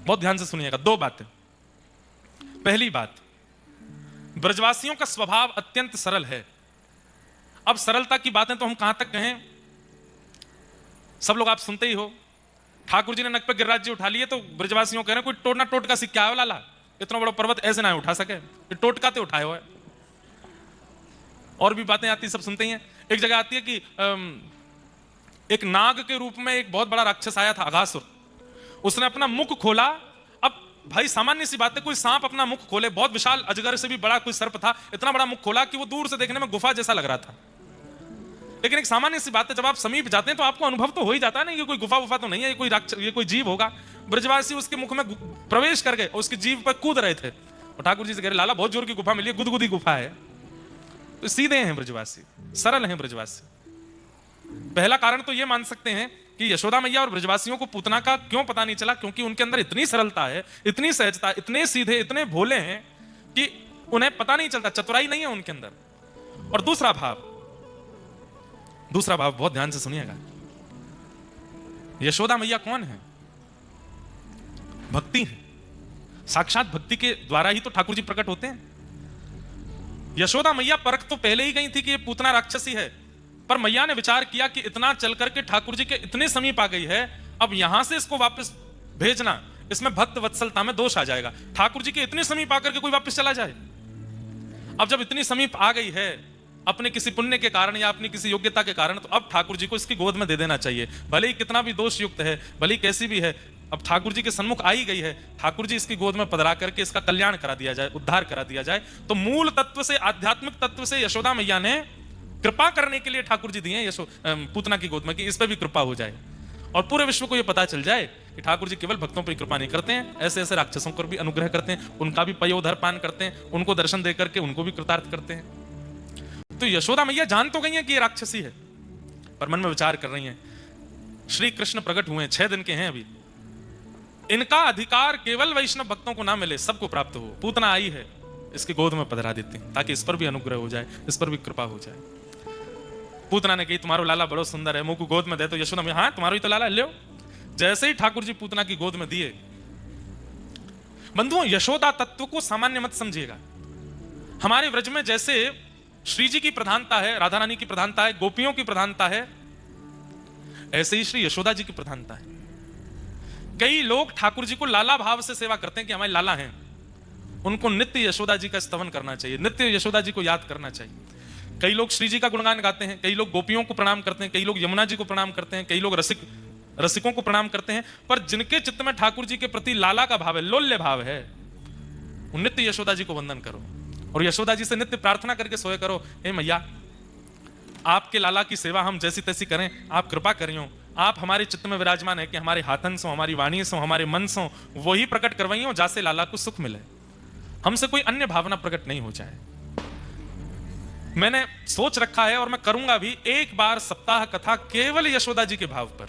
बहुत ध्यान से सुनिएगा। दो बातें। पहली बात, ब्रजवासियों का स्वभाव अत्यंत सरल है। अब सरलता की बातें तो हम कहां तक कहें, सब लोग आप सुनते ही हो। ठाकुर जी ने नक पे गिरिराज जी उठा लिए तो ब्रजवासियों कह रहे हैं कोई टोटना टोटका सिक्का है लाला, इतना बड़ा पर्वत ऐसे ना उठा सके, टोटका ते उठाए हुआ है। और भी बातें आती सब सुनते ही हैं। एक जगह आती है कि एक नाग के रूप में एक बहुत बड़ा राक्षस आया था, अघासुर। उसने अपना मुख खोला। अब भाई सामान्य सी बात है, कोई सांप अपना मुख खोले, बहुत विशाल अजगर से भी बड़ा कोई सर्प था, इतना बड़ा मुख खोला कि वो दूर से देखने में गुफा जैसा लग रहा था। लेकिन एक सामान्य सी बात है, जब आप समीप जाते हैं तो आपको अनुभव तो हो ही जाता है ना, ये कोई गुफा वुफा तो नहीं है, ये कोई जीव होगा। ब्रजवासी उसके मुख में प्रवेश कर गए और उसकी जीव पर कूद रहे थे और ठाकुर जी से कह रहे लाला बहुत जोर की गुफा मिली है, गुदगुदी गुफा है। तो सीधे हैं ब्रजवासी, सरल हैं ब्रजवासी। पहला कारण तो यह मान सकते हैं कि यशोदा मैया और ब्रजवासियों को पूतना का क्यों पता नहीं चला, क्योंकि उनके अंदर इतनी सरलता है, इतनी सहजता, इतने सीधे, इतने भोले हैं कि उन्हें पता नहीं चलता, चतुराई नहीं है उनके अंदर। और दूसरा भाव बहुत ध्यान से सुनिएगा। यशोदा मैया कौन है? भक्ति है। साक्षात भक्ति के द्वारा ही तो ठाकुर जी प्रकट होते हैं। यशोदा मैया परख तो पहले ही गई थी कि ये पूतना राक्षसी है, पर मैया ने विचार किया कि इतना चल करके ठाकुर जी के इतने समीप आ गई है, अब यहां से इसको वापस भेजना, इसमें भक्त वत्सलता में दोष आ जाएगा। ठाकुर जी के इतने समीप आकर के कोई वापस चला जाए। अब जब इतनी समीप आ गई है अपने किसी पुण्य के कारण या अपनी किसी योग्यता के कारण, तो अब ठाकुर जी को इसकी गोद में दे देना चाहिए, भले ही कितना भी दोष युक्त है, भले ही कैसी भी है। अब ठाकुर जी के सन्मुख आई गई है, ठाकुर जी इसकी गोद में पधरा करके इसका कल्याण करा दिया जाए, उद्धार करा दिया जाए। तो मूल तत्व से, आध्यात्मिक तत्व से यशोदा मैया ने कृपा करने के लिए ठाकुर जी दिए पूतना की गोद में कि इस पर भी कृपा हो जाए और पूरे विश्व को यह पता चल जाए कि ठाकुर जी केवल भक्तों पर कृपा नहीं करते हैं, ऐसे ऐसे राक्षसों पर भी अनुग्रह करते हैं, उनका भी पयोधर पान करते हैं, उनको दर्शन दे करके उनको भी कृतार्थ करते हैं। तो यशोदा मैया जान तो गई है कि ये राक्षसी है, पर मन में विचार कर रही हैं श्री कृष्ण प्रकट हुए, 6 दिन के हैं अभी, इनका अधिकार केवल वैष्णव भक्तों को ना मिले, सबको प्राप्त हो। पूतना आई है, इसकी गोद में पधरा देती हैं ताकि इस पर भी अनुग्रह हो जाए, इस पर भी कृपा हो जाए। पूतना ने कही तुम्हारो लाला बड़ो सुंदर है, मुंह को गोद में दे। तो यशोदा मैया हाँ तुम्हारो ही तो लाला, ले। जैसे ही ठाकुर जी पूतना की गोद में दिए, बंधुओं यशोदा तत्व को सामान्य मत समझिएगा। हमारे व्रज में जैसे श्री जी की प्रधानता है, राधा रानी की प्रधानता है, गोपियों की प्रधानता है, ऐसे ही श्री यशोदा जी की प्रधानता है। कई लोग ठाकुर जी को लाला भाव से सेवा करते हैं कि हमारे लाला हैं, उनको नित्य यशोदा जी का स्तवन करना चाहिए, नित्य यशोदा जी को याद करना चाहिए। कई लोग श्री जी का गुणगान गाते हैं, कई लोग गोपियों को प्रणाम करते हैं, कई लोग यमुना जी को प्रणाम करते हैं, कई लोग रसिकों को प्रणाम करते हैं, पर जिनके चित्त में ठाकुर जी के प्रति लाला का भाव है, लोल्य भाव है, वो नित्य यशोदा जी को वंदन करो और यशोदा जी से नित्य प्रार्थना करके सोए करो, हे मैया आपके लाला की सेवा हम जैसी तैसी करें, आप कृपा करियो, आप हमारे चित्त में विराजमान है कि हमारे हाथन सो, हमारी वाणी सो, हमारे मन सो, वही प्रकट करवाइयो जैसे लाला को सुख मिले, हमसे कोई अन्य भावना प्रकट नहीं हो जाए। मैंने सोच रखा है और मैं करूंगा भी, एक बार सप्ताह कथा केवल यशोदा जी के भाव पर।